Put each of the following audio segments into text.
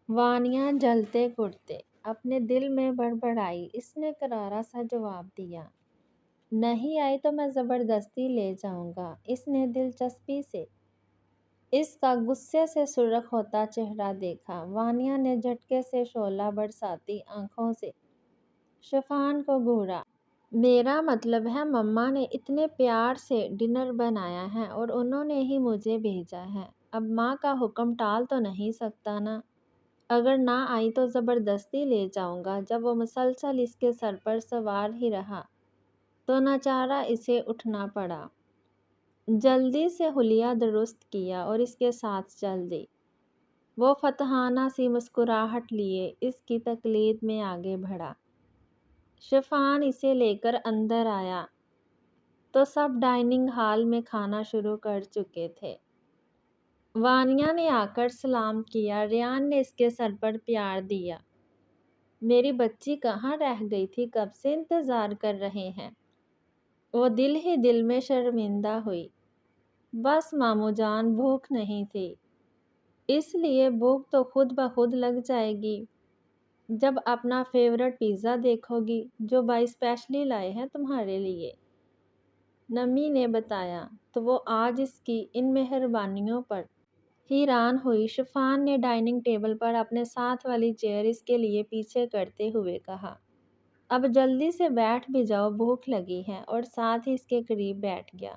وانیا جلتے گھٹتے اپنے دل میں بڑبڑائی۔ اس نے کرارا سا جواب دیا، نہیں آئی تو میں زبردستی لے جاؤں گا۔ اس نے دلچسپی سے اس کا غصے سے سرخ ہوتا چہرہ دیکھا۔ وانیا نے جھٹکے سے شعلہ برساتی آنکھوں سے شفان کو گھورا۔ میرا مطلب ہے مما نے اتنے پیار سے ڈنر بنایا ہے اور انہوں نے ہی مجھے بھیجا ہے۔ اب ماں کا حکم ٹال تو نہیں سکتا نا؟ اگر نہ آئی تو زبردستی لے جاؤں گا۔ جب وہ مسلسل اس کے سر پر سوار ہی رہا تو ناچارہ اسے اٹھنا پڑا۔ جلدی سے حلیہ درست کیا اور اس کے ساتھ چل دی۔ وہ فتحانہ سی مسکراہٹ لیے اس کی تقلید میں آگے بڑھا۔ شفان اسے لے کر اندر آیا تو سب ڈائننگ ہال میں کھانا شروع کر چکے تھے۔ وانیا نے آ کر سلام کیا۔ ریان نے اس کے سر پر پیار دیا۔ میری بچی کہاں رہ گئی تھی؟ کب سے انتظار کر رہے ہیں۔ وہ دل ہی دل میں شرمندہ ہوئی۔ بس مامو جان، بھوک نہیں تھی۔ اس لیے بھوک تو خود بخود لگ جائے گی جب اپنا فیورٹ پیزا دیکھو گی جو بھائی اسپیشلی لائے ہیں تمہارے لیے، نمی نے بتایا۔ تو وہ آج اس کی ان مہربانیوں پر حیران ہوئی۔ شفان نے ڈائننگ ٹیبل پر اپنے ساتھ والی چیئر اس کے لیے پیچھے کرتے ہوئے کہا، اب جلدی سے بیٹھ بھی جاؤ، بھوک لگی ہے، اور ساتھ ہی اس کے قریب بیٹھ گیا۔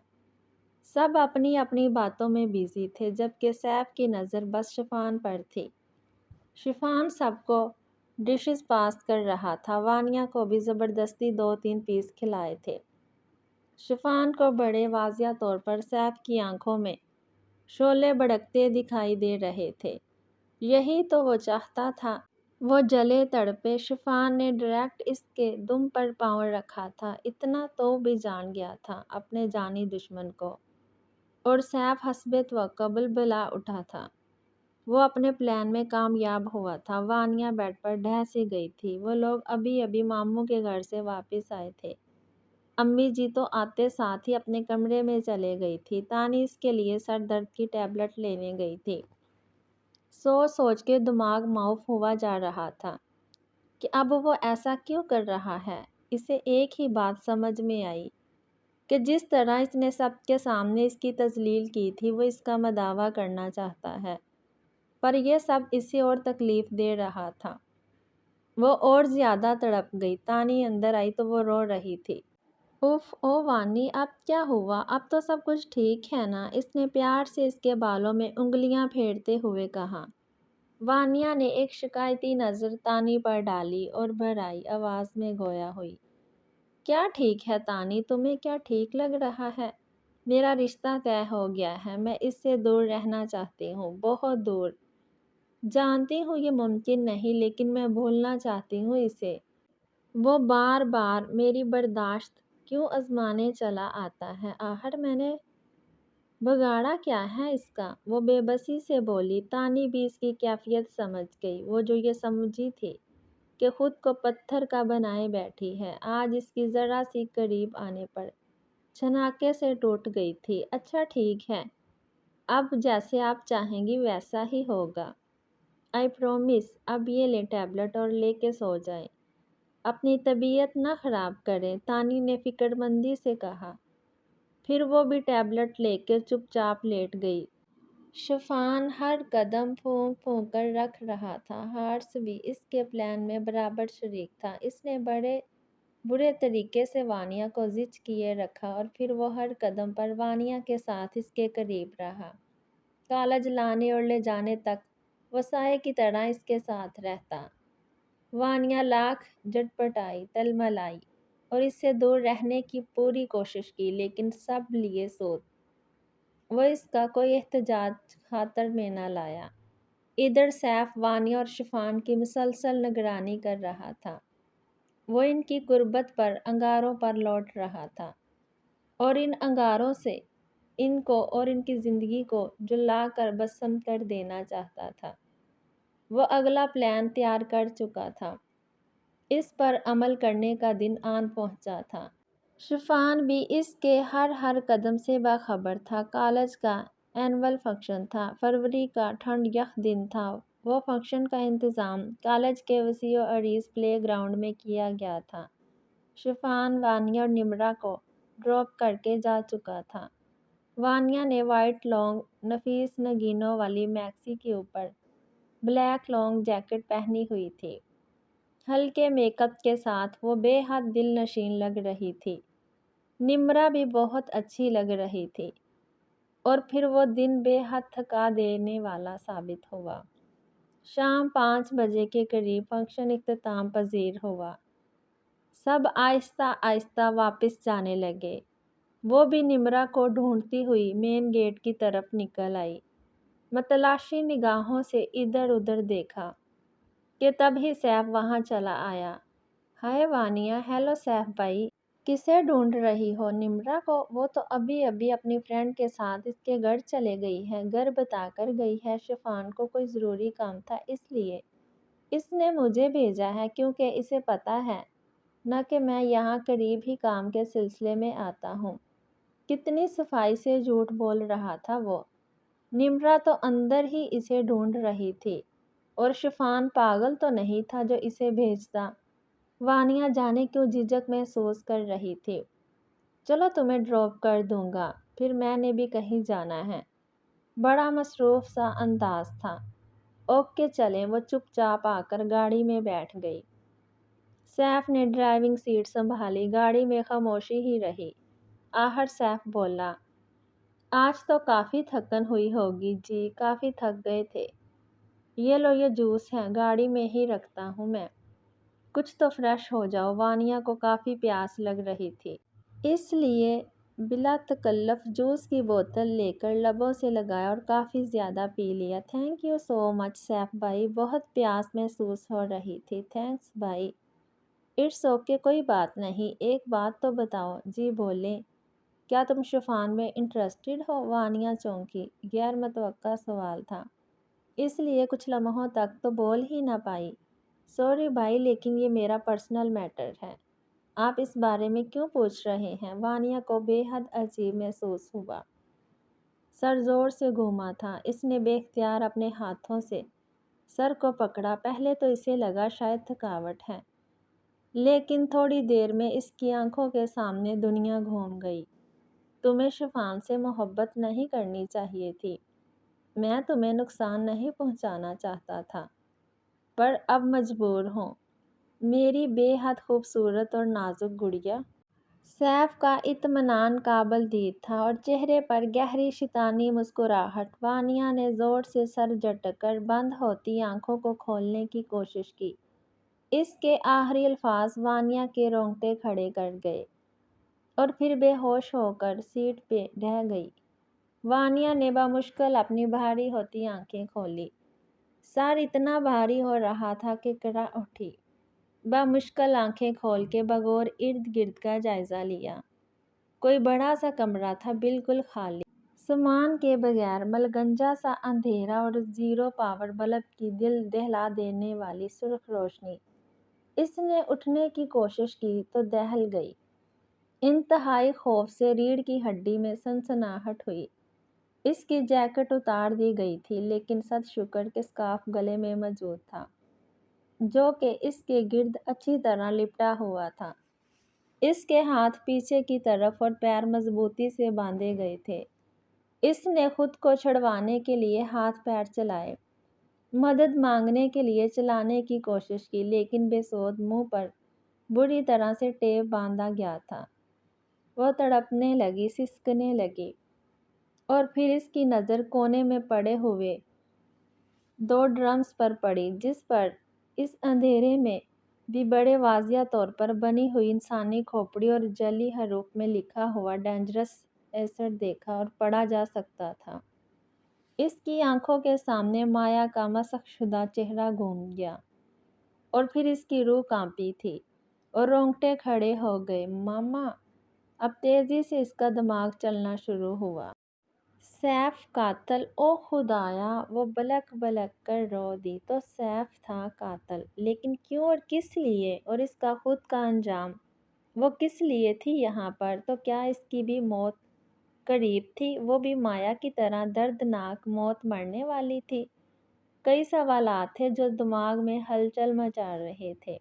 سب اپنی اپنی باتوں میں بیزی تھے جبکہ سیف کی نظر بس شفان پر تھی۔ شفان سب کو ڈشز پاس کر رہا تھا۔ وانیا کو بھی زبردستی 2-3 پیس کھلائے تھے۔ شفان کو بڑے واضح طور پر سیف کی آنکھوں میں شعلے بھڑکتے دکھائی دے رہے تھے۔ یہی تو وہ چاہتا تھا۔ وہ جلے تڑپے۔ شفان نے ڈائریکٹ اس کے دم پر پاؤں رکھا تھا۔ اتنا تو بھی جان گیا تھا اپنے جانی دشمن کو، اور سیف حسب توقع بلبلا اٹھا تھا۔ وہ اپنے پلان میں کامیاب ہوا تھا۔ وانیا بیڈ پر ڈھہ سی گئی تھی۔ وہ لوگ ابھی ابھی ماموں کے گھر سے واپس آئے تھے۔ امی جی تو آتے ساتھ ہی اپنے کمرے میں چلے گئی تھی۔ تانی اس کے لیے سر درد کی ٹیبلٹ لینے گئی تھی۔ سوچ سوچ کے دماغ معاف ہوا جا رہا تھا کہ اب وہ ایسا کیوں کر رہا ہے۔ اسے ایک ہی بات سمجھ میں آئی کہ جس طرح اس نے سب کے سامنے اس کی تذلیل کی تھی وہ اس کا مداوا کرنا چاہتا ہے، پر یہ سب اسے اور تکلیف دے رہا تھا۔ وہ اور زیادہ تڑپ گئی۔ تانی اندر آئی تو وہ رو رہی تھی۔ اف او وانی، اب کیا ہوا؟ اب تو سب کچھ ٹھیک ہے نا؟ اس نے پیار سے اس کے بالوں میں انگلیاں پھیرتے ہوئے کہا۔ وانیا نے ایک شکایتی نظر تانی پر ڈالی اور بھرائی آواز میں گویا ہوئی، کیا ٹھیک ہے تانی؟ تمہیں کیا ٹھیک لگ رہا ہے؟ میرا رشتہ طے ہو گیا ہے۔ میں اس سے دور رہنا چاہتی ہوں، بہت دور۔ جانتی ہوں یہ ممکن نہیں، لیکن میں بھولنا چاہتی ہوں اسے۔ وہ بار بار میری برداشت کیوں آزمانے چلا آتا ہے؟ آخر میں نے بگاڑا کیا ہے اس کا؟ وہ بے بسی سے بولی۔ تانی بھی اس کی کیفیت سمجھ گئی۔ وہ جو یہ سمجھی تھی کہ خود کو پتھر کا بنائے بیٹھی ہے، آج اس کی ذرا سی قریب آنے پر چھناکے سے ٹوٹ گئی تھی۔ اچھا ٹھیک ہے، اب جیسے آپ چاہیں گی ویسا ہی ہوگا۔ I promise. اب یہ لیں ٹیبلٹ اور لے کے سو جائیں۔ اپنی طبیعت نہ خراب کریں، تانی نے فکر مندی سے کہا۔ پھر وہ بھی ٹیبلٹ لے کے چپ چاپ لیٹ گئی۔ شفان ہر قدم پھونک پھونک کر رکھ رہا تھا۔ ہارس بھی اس کے پلان میں برابر شریک تھا۔ اس نے بڑے برے طریقے سے وانیا کو زچ کیے رکھا اور پھر وہ ہر قدم پر وانیا کے ساتھ اس کے قریب رہا۔ کالج لانے اور لے جانے تک وہ سائے کی طرح اس کے ساتھ رہتا۔ وانیا لاکھ جھٹپٹائی، تلملائی اور اس سے دور رہنے کی پوری کوشش کی، لیکن سب لیے سوت۔ وہ اس کا کوئی احتجاج خاطر میں نہ لایا۔ ادھر سیف وانیا اور شفان کی مسلسل نگرانی کر رہا تھا۔ وہ ان کی قربت پر انگاروں پر لوٹ رہا تھا اور ان انگاروں سے ان کو اور ان کی زندگی کو جلا کر بسم کر دینا چاہتا تھا۔ وہ اگلا پلان تیار کر چکا تھا۔ اس پر عمل کرنے کا دن آن پہنچا تھا۔ شفان بھی اس کے ہر قدم سے باخبر تھا۔ کالج کا اینول فنکشن تھا۔ فروری کا ٹھنڈ یک دن تھا۔ وہ فنکشن کا انتظام کالج کے وسیع و عریض پلے گراؤنڈ میں کیا گیا تھا۔ شفان وانیا اور نمرا کو ڈراپ کر کے جا چکا تھا۔ وانیا نے وائٹ لانگ نفیس نگینوں والی میکسی کے اوپر بلیک لانگ جیکٹ پہنی ہوئی تھی۔ ہلکے میک اپ کے ساتھ وہ بے حد دل نشین لگ رہی تھی۔ نمرا بھی بہت اچھی لگ رہی تھی اور پھر وہ دن بے حد تھکا دینے والا ثابت ہوا۔ شام 5 بجے کے قریب فنکشن اختتام پذیر ہوا۔ سب آہستہ آہستہ واپس جانے لگے۔ وہ بھی نمرا کو ڈھونڈتی ہوئی مین گیٹ کی طرف نکل آئی۔ متلاشی نگاہوں سے ادھر ادھر دیکھا کہ تبھی سیف وہاں چلا آیا۔ ہائے وانیا، ہیلو سیف بھائی، کسے ڈھونڈ رہی ہو؟ نمرا کو۔ وہ تو ابھی اپنی فرینڈ کے ساتھ اس کے گھر چلے گئی ہے، گھر بتا کر گئی ہے۔ شفان کو کوئی ضروری کام تھا اس لیے اس نے مجھے بھیجا ہے، کیونکہ اسے پتا ہے نہ کہ میں یہاں قریب ہی کام کے سلسلے میں آتا ہوں۔ کتنی صفائی سے جھوٹ بول رہا تھا وہ۔ نمرا تو اندر ہی اسے ڈھونڈ رہی تھی اور شفان پاگل تو نہیں تھا جو اسے بھیجتا۔ وانیا جانے کیوں جھجک محسوس کر رہی تھی۔ چلو تمہیں ڈراپ کر دوں گا، پھر میں نے بھی کہیں جانا ہے۔ بڑا مصروف سا انداز تھا۔ اوکے چلیں۔ وہ چپ چاپ آ کر گاڑی میں بیٹھ گئی۔ سیف نے ڈرائیونگ سیٹ سنبھالی۔ گاڑی میں خاموشی ہی رہی۔ آخر سیف بولا، آج تو کافی تھکن ہوئی ہوگی جی، کافی تھک گئے تھے۔ یہ لو، یہ جوس ہے، گاڑی میں ہی رکھتا ہوں میں۔ کچھ تو فریش ہو جاؤ۔ وانیا کو کافی پیاس لگ رہی تھی، اس لیے بلا تکلف جوس کی بوتل لے کر لبوں سے لگایا اور کافی زیادہ پی لیا۔ Thank you so much Saif بھائی، بہت پیاس محسوس ہو رہی تھی۔ تھینکس بھائی، اٹس اوکے، کوئی بات نہیں۔ ایک بات تو بتاؤ۔ جی بولیں، کیا تم شفان میں انٹرسٹڈ ہو؟ وانیا چونکی۔ غیر متوقع سوال تھا، اس لیے کچھ لمحوں تک تو بول ہی نہ پائی۔ سوری بھائی، لیکن یہ میرا پرسنل میٹر ہے۔ آپ اس بارے میں کیوں پوچھ رہے ہیں؟ وانیا کو بے حد عجیب محسوس ہوا۔ سر زور سے گھوما تھا۔ اس نے بے اختیار اپنے ہاتھوں سے سر کو پکڑا۔ پہلے تو اسے لگا شاید تھکاوٹ ہے، لیکن تھوڑی دیر میں اس کی آنکھوں کے سامنے دنیا گھوم گئی۔ تمہیں شفان سے محبت نہیں کرنی چاہیے تھی۔ میں تمہیں نقصان نہیں پہنچانا چاہتا تھا، پر اب مجبور ہوں، میری بے حد خوبصورت اور نازک گڑیا۔ سیف کا اطمینان قابل دید تھا اور چہرے پر گہری شیطانی مسکراہٹ۔ وانیا نے زور سے سر جھٹک کر بند ہوتی آنکھوں کو کھولنے کی کوشش کی۔ اس کے آخری الفاظ وانیا کے رونگٹے کھڑے کر گئے اور پھر بے ہوش ہو کر سیٹ پہ ڈھہ گئی۔ وانیا نے بمشکل اپنی بھاری ہوتی آنکھیں کھولی۔ سر اتنا بھاری ہو رہا تھا کہ کرا اٹھی۔ بمشکل آنکھیں کھول کے بغور ارد گرد کا جائزہ لیا۔ کوئی بڑا سا کمرہ تھا، بالکل خالی، سامان کے بغیر، ملگنجا سا اندھیرا اور زیرو پاور بلب کی دل دہلا دینے والی سرخ روشنی۔ اس نے اٹھنے کی کوشش کی تو دہل گئی۔ انتہائی خوف سے ریڑھ کی ہڈی میں سنسناہٹ ہوئی۔ اس کی جیکٹ اتار دی گئی تھی، لیکن صد شکر کہ سکارف گلے میں موجود تھا، جو کہ اس کے گرد اچھی طرح لپٹا ہوا تھا۔ اس کے ہاتھ پیچھے کی طرف اور پیر مضبوطی سے باندھے گئے تھے۔ اس نے خود کو چھڑوانے کے لیے ہاتھ پیر چلائے، مدد مانگنے کے لیے چلانے کی کوشش کی، لیکن بے سود منہ پر بری طرح سے ٹیپ باندھا گیا تھا۔ وہ تڑپنے لگی، سسکنے لگی، اور پھر اس کی نظر کونے میں پڑے ہوئے 2 ڈرمز پر پڑی، جس پر اس اندھیرے میں بھی بڑے واضح طور پر بنی ہوئی انسانی کھوپڑی اور جعلی حروف میں لکھا ہوا ڈینجرس ایسڈ دیکھا اور پڑھا جا سکتا تھا۔ اس کی آنکھوں کے سامنے مایا کا مسخ شدہ چہرہ گھوم گیا اور پھر اس کی روح کانپی تھی اور رونگٹے کھڑے ہو گئے۔ ماما! اب تیزی سے اس کا دماغ چلنا شروع ہوا۔ سیف قاتل! او خدایا! وہ بلک بلک کر رو دی۔ تو سیف تھا قاتل، لیکن کیوں اور کس لیے؟ اور اس کا خود کا انجام؟ وہ کس لیے تھی یہاں پر؟ تو کیا اس کی بھی موت قریب تھی؟ وہ بھی مایا کی طرح دردناک موت مرنے والی تھی؟ کئی سوالات تھے جو دماغ میں ہلچل مچا رہے تھے۔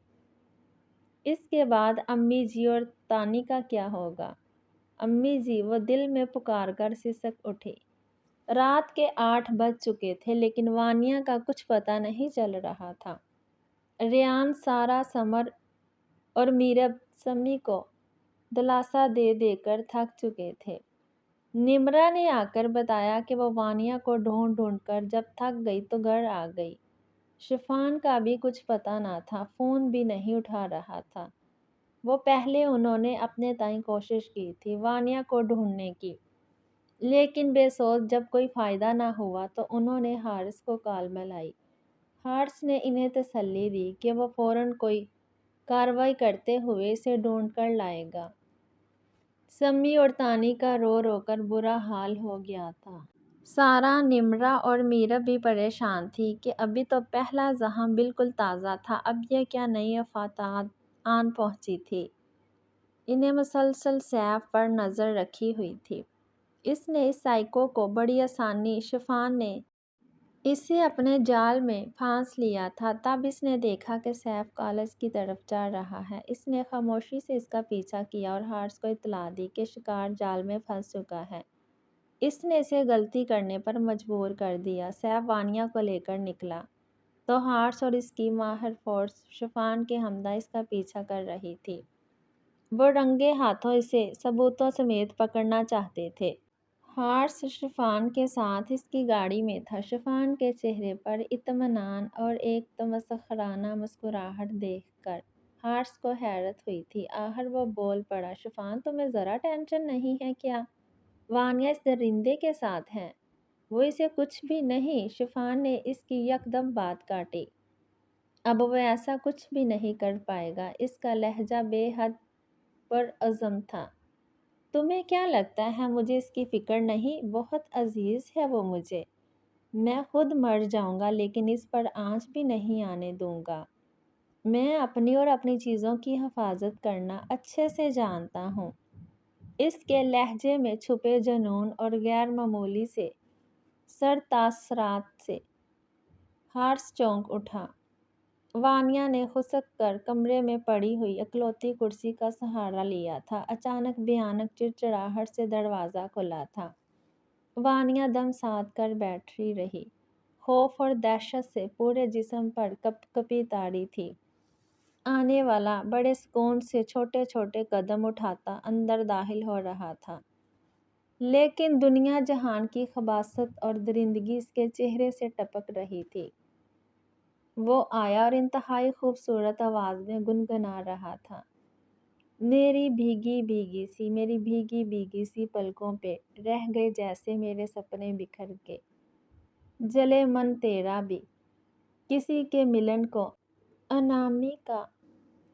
اس کے بعد امی جی اور تانی کا کیا ہوگا؟ امی جی، وہ دل میں پکار کر سسک اٹھی۔ رات کے 8 بج چکے تھے لیکن وانیا کا کچھ پتہ نہیں چل رہا تھا۔ ریان، سارا، سمر اور میرب سمی کو دلاسا دے دے کر تھک چکے تھے۔ نمرا نے آ کر بتایا کہ وہ وانیا کو ڈھونڈ ڈھونڈ کر جب تھک گئی تو گھر آ گئی۔ شفان کا بھی کچھ پتہ نہ تھا، فون بھی نہیں اٹھا رہا تھا۔ وہ پہلے انہوں نے اپنے تئیں کوشش کی تھی وانیا کو ڈھونڈنے کی، لیکن بے سوچ جب کوئی فائدہ نہ ہوا تو انہوں نے حارث کو کال ملائی۔ حارث نے انہیں تسلی دی کہ وہ فوراً کوئی کارروائی کرتے ہوئے اسے ڈھونڈ کر لائے گا۔ سمی اور تانی کا رو رو کر برا حال ہو گیا تھا۔ سارا، نمرا اور میرب بھی پریشان تھی کہ ابھی تو پہلا زخم بالکل تازہ تھا، اب یہ کیا نئی آفات آن پہنچی تھی۔ انہیں مسلسل سیف پر نظر رکھی ہوئی تھی۔ اس نے اس سائیکو کو بڑی آسانی شفان نے اسے اپنے جال میں پھانس لیا تھا۔ تب اس نے دیکھا کہ سیف کالج کی طرف جا رہا ہے۔ اس نے خاموشی سے اس کا پیچھا کیا اور حارث کو اطلاع دی کہ شکار جال میں پھنس چکا ہے۔ اس نے اسے غلطی کرنے پر مجبور کر دیا۔ سیف وانیا کو لے کر نکلا تو حارث اور اس کی ماہر فورس شفان کے ہمدہ اس کا پیچھا کر رہی تھی۔ وہ رنگے ہاتھوں اسے ثبوتوں سمیت پکڑنا چاہتے تھے۔ حارث شفان کے ساتھ اس کی گاڑی میں تھا۔ شفان کے چہرے پر اطمینان اور ایک تمسخرانہ مسکراہٹ دیکھ کر حارث کو حیرت ہوئی تھی۔ آخر وہ بول پڑا، شفان، تمہیں ذرا ٹینشن نہیں ہے کیا؟ وانیا اس درندے کے ساتھ ہے، وہ اسے کچھ بھی نہیں۔ شفان نے اس کی یکدم بات کاٹی۔ اب وہ ایسا کچھ بھی نہیں کر پائے گا۔ اس کا لہجہ بے حد پرعزم تھا۔ تمہیں کیا لگتا ہے مجھے اس کی فکر نہیں؟ بہت عزیز ہے وہ مجھے۔ میں خود مر جاؤں گا لیکن اس پر آنچ بھی نہیں آنے دوں گا۔ میں اپنی اور اپنی چیزوں کی حفاظت کرنا اچھے سے جانتا ہوں۔ اس کے لہجے میں چھپے جنون اور غیر معمولی سے سر تاثرات سے حارث چونک اٹھا۔ وانیا نے خسک کر کمرے میں پڑی ہوئی اکلوتی کرسی کا سہارا لیا تھا۔ اچانک بھیانک چڑچڑاہٹ سے دروازہ کھلا تھا۔ وانیا دم ساتھ کر بیٹھی رہی، خوف اور دہشت سے پورے جسم پر کپ کپی تاری تھی۔ آنے والا بڑے سکون سے چھوٹے چھوٹے قدم اٹھاتا اندر داخل ہو رہا تھا، لیکن دنیا جہان کی خباثت اور درندگی اس کے چہرے سے ٹپک رہی تھی۔ وہ آیا اور انتہائی خوبصورت آواز میں گنگنا رہا تھا، میری بھیگی بھیگی سی پلکوں پہ رہ گئے جیسے میرے سپنے بکھر کے، جلے من تیرا بھی کسی کے ملن کو انامی کا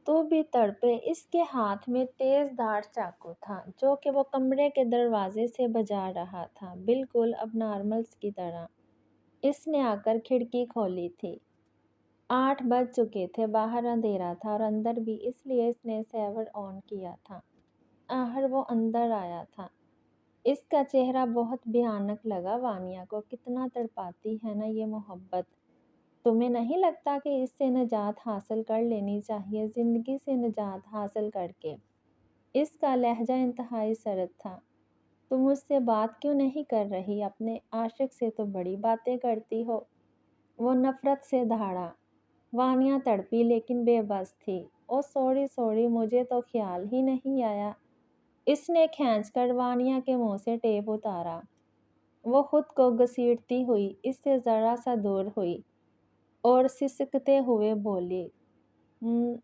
تو بھی تڑپے۔ اس کے ہاتھ میں تیز دھار چاقو تھا جو کہ وہ کمرے کے دروازے سے بجا رہا تھا، بالکل اب نارملز کی طرح۔ اس نے آ کر کھڑکی کھولی تھی۔ 8 بج چکے تھے، باہر اندھیرا تھا اور اندر بھی، اس لیے اس نے سیور آن کیا تھا۔ آخر وہ اندر آیا تھا۔ اس کا چہرہ بہت بھیانک لگا وانیا کو۔ کتنا تڑپاتی ہے نا یہ محبت! تمہیں نہیں لگتا کہ اس سے نجات حاصل کر لینی چاہیے، زندگی سے نجات حاصل کر کے؟ اس کا لہجہ انتہائی سرد تھا۔ تم مجھ سے بات کیوں نہیں کر رہی؟ اپنے عاشق سے تو بڑی باتیں کرتی ہو۔ وہ نفرت سے دھاڑا۔ وانیا تڑپی لیکن بے بس تھی۔ او سوری، مجھے تو خیال ہی نہیں آیا۔ اس نے کھینچ کر وانیا کے منہ سے ٹیپ اتارا۔ وہ خود کو گھسیٹتی ہوئی اس سے ذرا سا دور ہوئی اور سسکتے ہوئے بولی،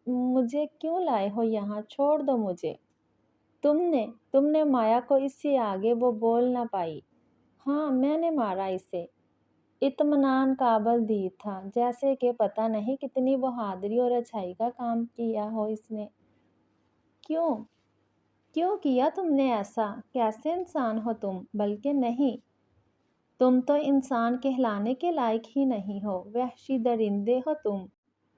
مجھے کیوں لائے ہو یہاں؟ چھوڑ دو مجھے۔ تم نے مایا کو اس سے آگے وہ بول نہ پائی۔ ہاں، میں نے مارا اسے۔ اطمینان قابل دید تھا، جیسے کہ پتہ نہیں کتنی بہادری اور اچھائی کا کام کیا ہو اس نے۔ کیوں کیا تم نے ایسا؟ کیسے انسان ہو تم؟ بلکہ نہیں، تم تو انسان کہلانے کے لائق ہی نہیں ہو، وحشی درندے ہو تم۔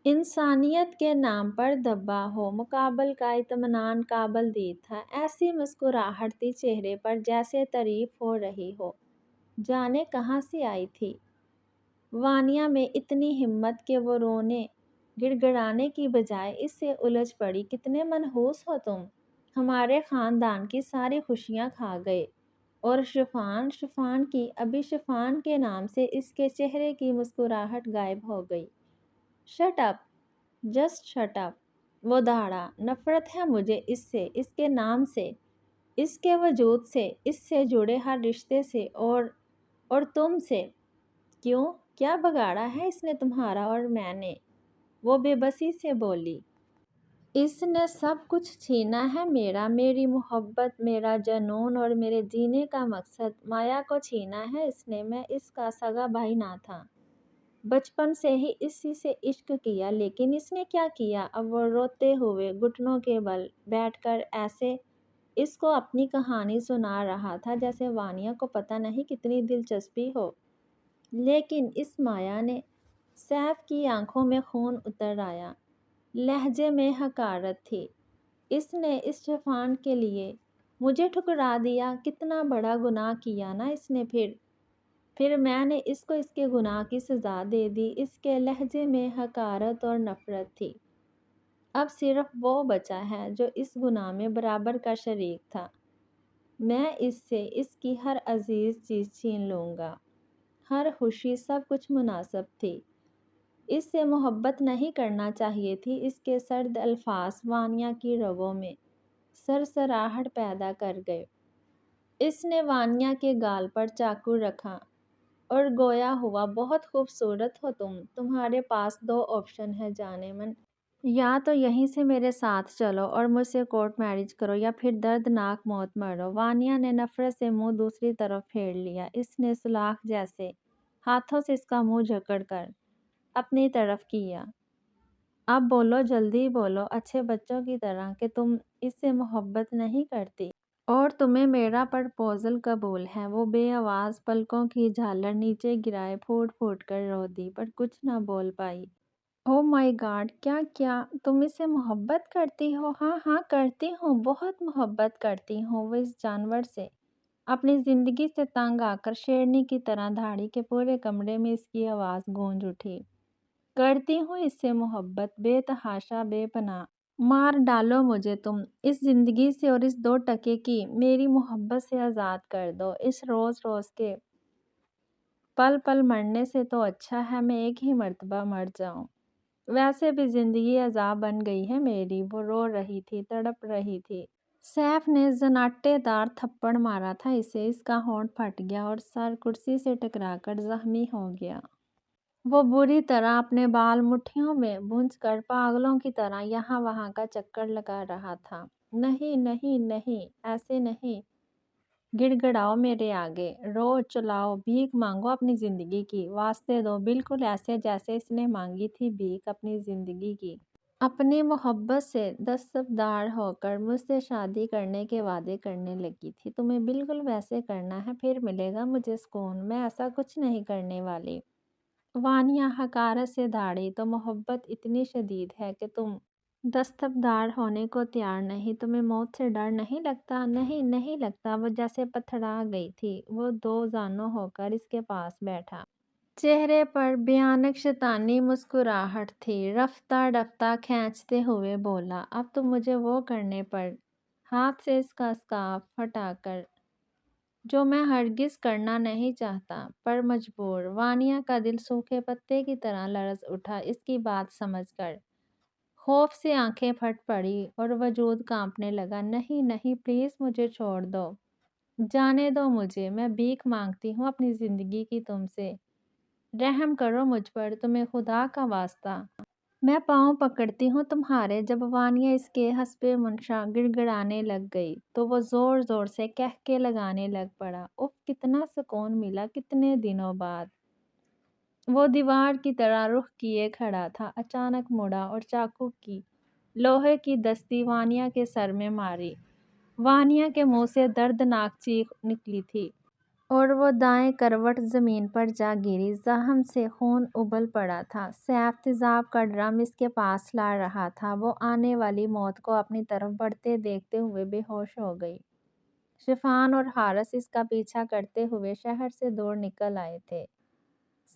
انسانیت کے نام پر دبا ہو۔ مقابل کا اطمینان قابل دید تھا۔ ایسی مسکراہٹ تھی چہرے پر جیسے تعریف ہو رہی ہو، جانے کہاں سے آئی تھی۔ وانیا میں اتنی ہمت کہ وہ رونے گڑ گڑانے کی بجائے اس سے الجھ پڑی۔ کتنے منحوس ہو تم، ہمارے خاندان کی ساری خوشیاں کھا گئے۔ اور شفان کی ابھی شفان کے نام سے اس کے چہرے کی مسکراہٹ غائب ہو گئی۔ Shut up, just shut up, وہ دہاڑا۔ نفرت ہے مجھے اس سے، اس کے نام سے، اس کے وجود سے، اس سے جڑے ہر رشتے سے، اور تم سے۔ کیوں؟ کیا بگاڑا ہے اس نے تمہارا اور میں نے؟ وہ بے بسی سے بولی۔ اس نے سب کچھ چھینا ہے میرا، میری محبت، میرا جنون اور میرے جینے کا مقصد۔ مایا کو چھینا ہے اس نے۔ میں اس کا سگا بھائی نہ تھا، بچپن سے ہی اسی سے عشق کیا، لیکن اس نے کیا کیا؟ اب وہ روتے ہوئے گھٹنوں کے بل بیٹھ کر ایسے اس کو اپنی کہانی سنا رہا تھا جیسے وانیا کو پتہ نہیں کتنی دلچسپی ہو۔ لیکن اس مایا نے، سیف کی آنکھوں میں خون اتر آیا، لہجے میں حقارت تھی۔ اس نے اس شفان کے لیے مجھے ٹھکرا دیا، کتنا بڑا گناہ کیا نا اس نے۔ پھر میں نے اس کو اس کے گناہ کی سزا دے دی۔ اس کے لہجے میں حقارت اور نفرت تھی۔ اب صرف وہ بچا ہے جو اس گناہ میں برابر کا شریک تھا۔ میں اس سے اس کی ہر عزیز چیز چھین لوں گا، ہر خوشی، سب کچھ مناسب تھی۔ اس سے محبت نہیں کرنا چاہیے تھی۔ اس کے سرد الفاظ وانیا کی رگوں میں سرسراہٹ پیدا کر گئے۔ اس نے وانیا کے گال پر چاقو رکھا اور گویا ہوا، بہت خوبصورت ہو تم، تمہارے پاس دو آپشن ہے جانے من، یا تو یہیں سے میرے ساتھ چلو اور مجھ سے کورٹ میرج کرو، یا پھر دردناک موت مرو۔ وانیا نے نفرت سے منہ دوسری طرف پھیر لیا۔ اس نے سلاخ جیسے ہاتھوں سے اس کا منہ جکڑ کر اپنی طرف کیا۔ اب بولو، جلدی بولو، اچھے بچوں کی طرح، کہ تم اس سے محبت نہیں کرتی اور تمہیں میرا پرپوزل قبول ہے۔ وہ بے آواز پلکوں کی جھالر نیچے گرائے پھوٹ پھوٹ کر رو دی، پر کچھ نہ بول پائی۔ او مائی گاڈ، کیا تم اس سے محبت کرتی ہو؟ ہاں ہاں کرتی ہوں، بہت محبت کرتی ہوں۔ وہ اس جانور سے، اپنی زندگی سے تنگ آ کر شیرنی کی طرح دھاڑی کہ پورے کمرے میں اس کی آواز گونج اٹھی۔ کرتی ہوں اس سے محبت، بے تحاشا، بے پناہ۔ مار ڈالو مجھے تم اس زندگی سے اور اس 2 ٹکے کی میری محبت سے آزاد کر دو۔ اس روز روز کے پل پل مرنے سے تو اچھا ہے میں ایک ہی مرتبہ مر جاؤں۔ ویسے بھی زندگی عذاب بن گئی ہے میری۔ وہ رو رہی تھی، تڑپ رہی تھی۔ سیف نے زناٹے دار تھپڑ مارا تھا اسے۔ اس کا ہونٹ پھٹ گیا اور سر کرسی سے ٹکرا کر زخمی ہو گیا۔ وہ بری طرح اپنے بال مٹھیوں میں بھنج کر پاگلوں کی طرح یہاں وہاں کا چکر لگا رہا تھا۔ نہیں نہیں نہیں، ایسے نہیں، گڑ گڑاؤ میرے آگے، رو چلاؤ، بھیک مانگو اپنی زندگی کی، واسطے دو، بالکل ایسے جیسے اس نے مانگی تھی بھیک اپنی زندگی کی۔ اپنی محبت سے دستبردار ہو کر مجھ سے شادی کرنے کے وعدے کرنے لگی تھی۔ تمہیں بالکل ویسے کرنا ہے، پھر ملے گا مجھے سکون۔ میں ایسا کچھ نہیں کرنے والی۔ وانیا حقارت سے دھاڑی، تو محبت اتنی شدید ہے کہ تم دستبردار ہونے کو تیار نہیں؟ تمہیں موت سے ڈر نہیں لگتا؟ نہیں نہیں لگتا۔ وہ جیسے پتھرا گئی تھی۔ وہ 2 زانو ہو کر اس کے پاس بیٹھا۔ چہرے پر بھیانک شیطانی مسکراہٹ تھی۔ رفتہ رفتہ کھینچتے ہوئے بولا، اب تم مجھے وہ کرنے پر، ہاتھ سے اس کا اسکارف ہٹا کر، جو میں ہرگز کرنا نہیں چاہتا، پر مجبور۔ وانیا کا دل سوکھے پتے کی طرح لرز اٹھا اس کی بات سمجھ کر۔ خوف سے آنکھیں پھٹ پڑی اور وجود کانپنے لگا۔ نہیں نہیں، پلیز مجھے چھوڑ دو، جانے دو مجھے، میں بھیک مانگتی ہوں اپنی زندگی کی تم سے، رحم کرو مجھ پر، تمہیں خدا کا واسطہ، میں پاؤں پکڑتی ہوں تمہارے۔ جب وانیا اس کے حسب منشا گڑ گڑانے لگ گئی تو وہ زور زور سے قہقہے لگانے لگ پڑا۔ اف، کتنا سکون ملا کتنے دنوں بعد۔ وہ دیوار کی طرح رخ کیے کھڑا تھا، اچانک مڑا اور چاقو کی لوہے کی دستی وانیا کے سر میں ماری۔ وانیا کے منہ سے دردناک چیخ نکلی تھی اور وہ دائیں کروٹ زمین پر جا گری۔ زخم سے خون ابل پڑا تھا۔ سیف تیزاب کا ڈرم اس کے پاس لا رہا تھا۔ وہ آنے والی موت کو اپنی طرف بڑھتے دیکھتے ہوئے بے ہوش ہو گئی۔ شفان اور حارث اس کا پیچھا کرتے ہوئے شہر سے دور نکل آئے تھے۔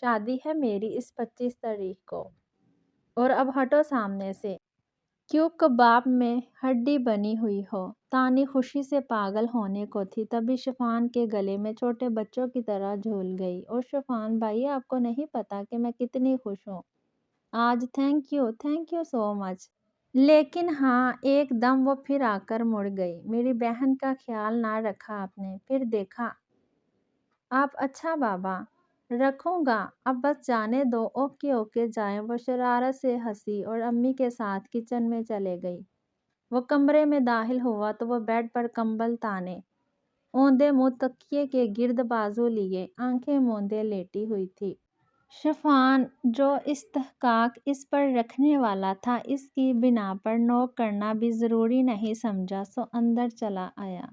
شادی ہے میری اس 25 تاریخ کو، اور اب ہٹو سامنے سے، کیوں کباب میں ہڈی بنی ہوئی ہو۔ تانی خوشی سے پاگل ہونے کو تھی، تبھی شفان کے گلے میں چھوٹے بچوں کی طرح جھول گئی۔ اور شفان بھائی، آپ کو نہیں پتا کہ میں کتنی خوش ہوں آج، تھینک یو سو مچ۔ لیکن ہاں، ایک دم وہ پھر آ کر مڑ گئی۔ میری بہن کا خیال نہ رکھا آپ نے، پھر دیکھا آپ۔ اچھا بابا، رکھوں گا، اب بس جانے دو۔ اوکے اوکے جائیں۔ وہ شرارت سے ہنسی اور امی کے ساتھ کچن میں چلے گئی۔ وہ کمرے میں داخل ہوا تو وہ بیڈ پر کمبل تانے، اوندے منہ تکیے کے گرد بازو لیے، آنکھیں موندے لیٹی ہوئی تھی۔ شفان، جو استحقاق اس پر رکھنے والا تھا، اس کی بنا پر نوک کرنا بھی ضروری نہیں سمجھا، سو اندر چلا آیا۔